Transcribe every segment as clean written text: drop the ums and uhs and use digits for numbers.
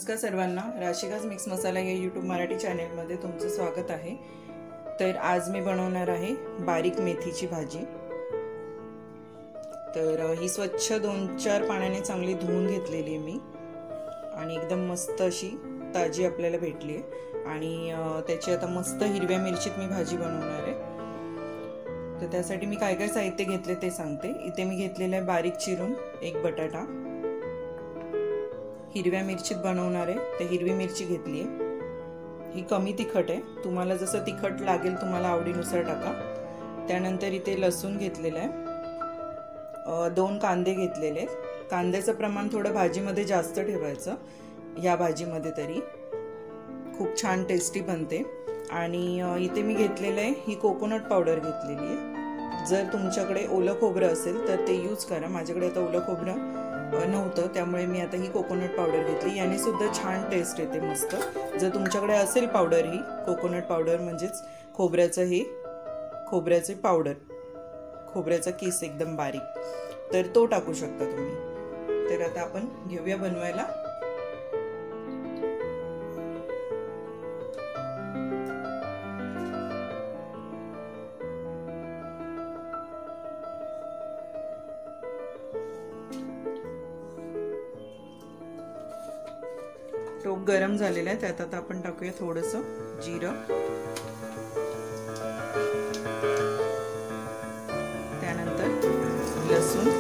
नमस्कार सर्वांना, राशिकाज मिक्स मसाला या यूट्यूब मराठी चॅनलमध्ये तुमचं स्वागत आहे। तर आज मी बनवणार आहे बारीक मेथीची भाजी। तर ही स्वच्छ 2-4 पाण्याने चांगली धुवून घेतलेली आहे मी आणि एकदम मस्त अशी ताजी आपल्याला भेटली आहे आणि त्याची आता मस्त हिरव्या मिरचीत मी भाजी बनवणार आहे। तर त्यासाठी मी काय काय साहित्य घेतले ते सांगते। इथे मी घेतलेला आहे बारीक चिरून एक बटाटा, हिरव्या मिरचीत बनवणार आहे ते हिरवी मिरची घेतली आहे। ही कमी तिखट आहे, तुम्हाला जसं तिखट लागेल तुम्हाला आवडीनुसार टाका। त्यानंतर इथे लसूण घेतलेला आहे, 2 कांदे घेतलेले। कांद्याचं प्रमाण थोडं भाजीमध्ये जास्त ठेवायचं, या भाजीमध्ये तरी खूप छान टेस्टी बनते। आणि इथे मी घेतलेलं आहे ही कोकोनट पावडर घेतलेली आहे। जर तुमच्याकडे ओलं खोबरं असेल तर ते यूज करा, माझ्याकडे आता ओलं खोबरं नव्हतं त्यामुळे मी आता ही कोकोनट पावडर घेतली। याने सुद्धा छान टेस्ट येते मस्त। जर तुमच्याकडे असेल पावडर, ही कोकोनट पावडर म्हणजेच खोबऱ्याचं हे खोबऱ्याचे पावडर, खोबऱ्याचा किस एकदम बारीक, तर तो टाकू शकता तुम्ही। तर आता आपण घेऊया बनवायला। टोप गरम झालेला आहे, त्यात आता आपण टाकूया थोडंसं जिरं, त्यानंतर लसूण,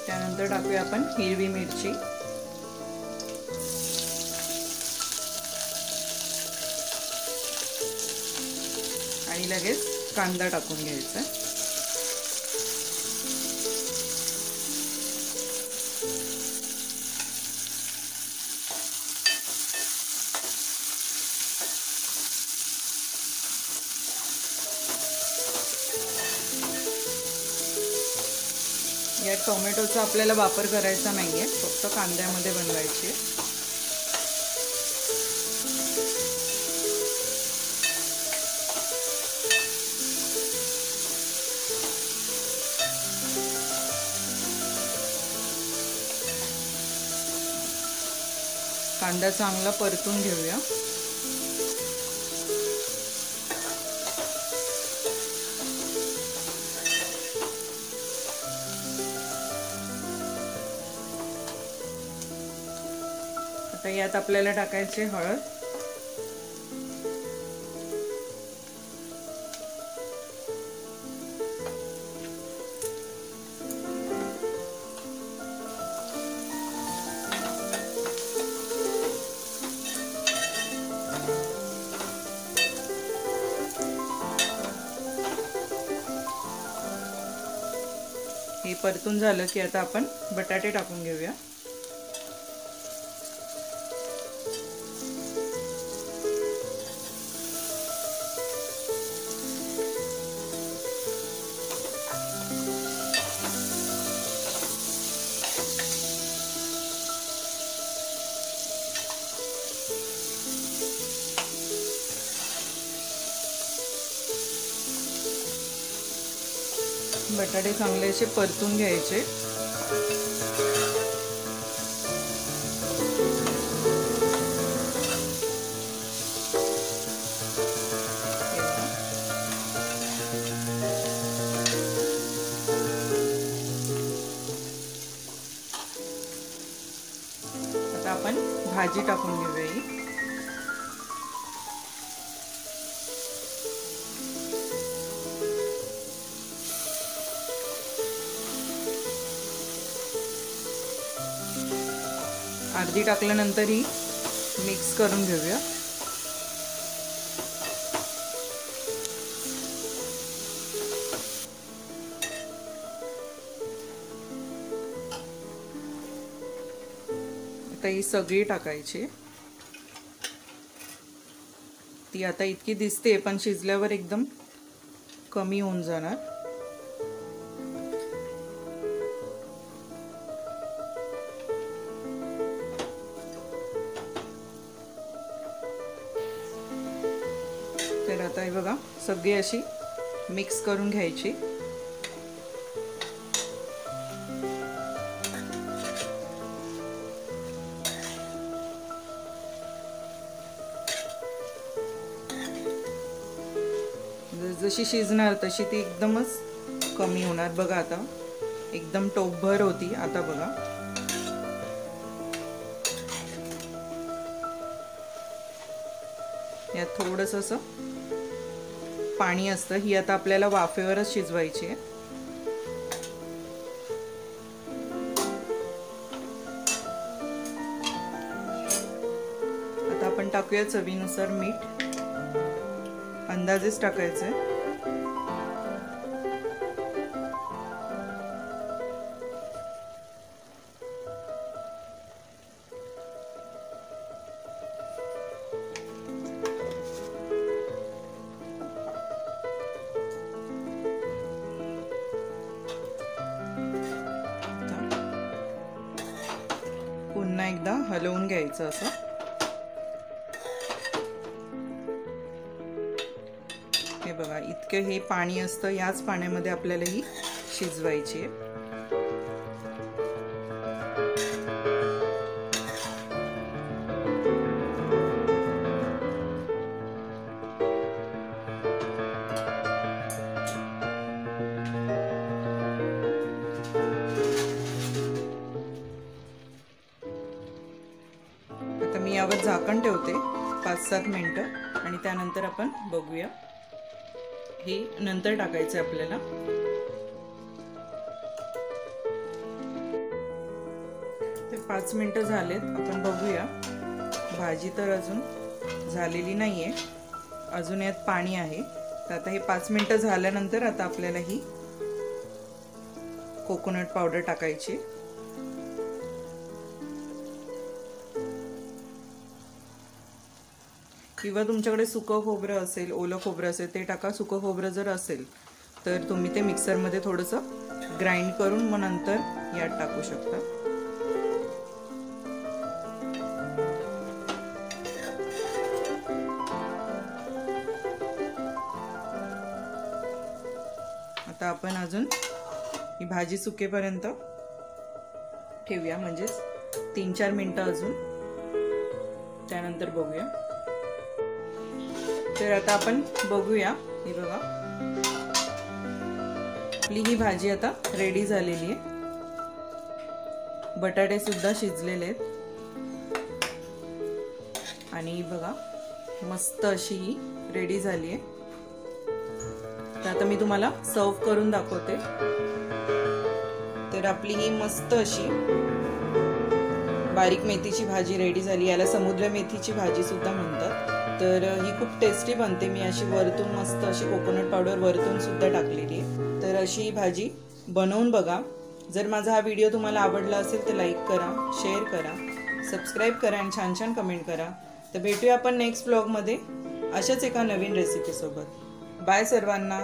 त्यानंतर टाकूया आपण हिरवी मिरची, आणि लगेच कांदा टाकून घ्यायचा। या टोमॅटोचा आपल्याला वापर करायचा नाहीये, फक्त कांद्यामध्ये बनवायची आहे। कांदा चांगला परतून घेऊया। आता यात आपल्याला टाकायचे हळद, हे परतून झालं की आता आपण बटाटे टाकून घेऊया। बटाटे चांगले असे परतून घ्यायचे। आता आपण भाजी टाकून घेऊया ही। अर्धी टाकल्यानंतर ही मिक्स करून घेऊया। आता ही सगळी टाकायची। ती आता इतकी दिसते पण शिजल्यावर एकदम कमी होऊन जाणार। तर आता हे बघा सगळी अशी मिक्स करून घ्यायची। जशी शिजणार तशी ती एकदमच कमी होणार। बघा आता एकदम टोपभर होती, आता बघा यात थोडंसं असं पाणी असतं। ही आता आपल्याला वाफेवरच शिजवायची आहे। आता आपण टाकूया चवीनुसार मीठ, अंदाजेच टाकायचं आहे। पुन्हा एकदा हलवून घ्यायचं असं। हे बघा इतकं हे पाणी असतं, याच पाण्यामध्ये आपल्याला ही शिजवायची आहे। आता मी यावर झाकण ठेवते 5-7 मिनिटं आणि त्यानंतर आपण बघूया। हे नंतर टाकायचं आपल्याला। तर 5 मिनिटं झालेत, आपण बघूया। भाजी तर अजून झालेली नाहीये, अजून यात पाणी आहे। तर आता हे 5 मिनिटं झाल्यानंतर आता आपल्याला ही कोकोनट पावडर टाकायची। किंवा तुमच्याकडे सुकं खोबरं असेल, ओलं खोबरं असेल ते टाका। सुकं खोबरं जर असेल तर तुम्ही ते मिक्सरमध्ये थोडंसं ग्राइंड करून मग नंतर यात टाकू शकता। आता आपण अजून ही भाजी सुकेपर्यंत ठेवूया, म्हणजे 3-4 मिनिटं अजून, त्यानंतर बघूया। तर आता आपण बघूया, हे बघा आपली ही भाजी आता रेडी झालेली आहे। बटाटे सुद्धा शिजलेले आहेत आणि बघा मस्त अशी ही रेडी झाली आहे। तर आता मी तुम्हाला सर्व करून दाखवते। तर आपली ही मस्त अशी बारीक मेथीची भाजी रेडी झाली। याला समुद्र मेथीची भाजी सुद्धा म्हणतात। तर ही खूप टेस्टी बनते। मी अशी वरतून मस्त अशी कोकोनट पावडर वरतून सुद्धा टाकलेली आहे। तर अशी ही भाजी बनवून बघा। जर माझा हा व्हिडिओ तुम्हाला आवडला असेल तर लाईक करा, शेअर करा, सबस्क्राईब करा आणि छान छान कमेंट करा। तर भेटूया आपण नेक्स्ट व्लॉगमध्ये अशाच एका नवीन रेसिपी सोबत। बाय सर्वांना।